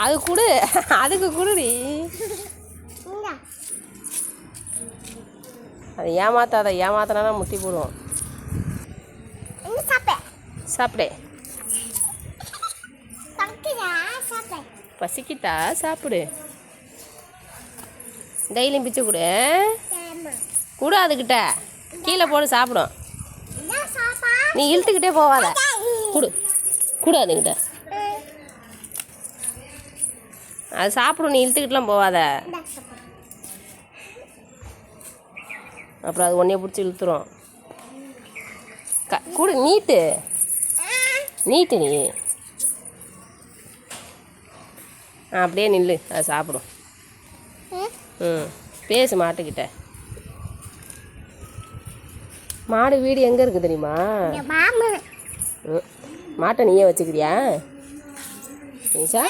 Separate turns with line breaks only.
அது கொடு, அதுக்கு கொடுடி. அதை ஏமாத்தாத, ஏமாத்தினா முட்டி போடுவோம். சாப்பிடு. பசிக்கிட்டா சாப்பிடு. டெய்லியும் பிச்சு கொடு. கொடு அதுக்கிட்ட, கீழே போடு சாப்பிடும். நீ இழுத்துக்கிட்டே போவாத. கொடு கொடு அதுக்கிட்ட. அது சாப்பிடும், நீ இழுத்துக்கிட்டுலாம் போவாத. அப்புறம் அது ஒன்றைய பிடிச்சி இழுத்துரும். கொடு, நீட்டு நீட்டு நீ. அப்படியே நில்லு, அது சாப்பிடும். பேசு மாட்டுக்கிட்ட. மாடு வீடு எங்கே இருக்குது தெரியுமா? மாட்டை நீயே வச்சுக்கிறியா நிஷா?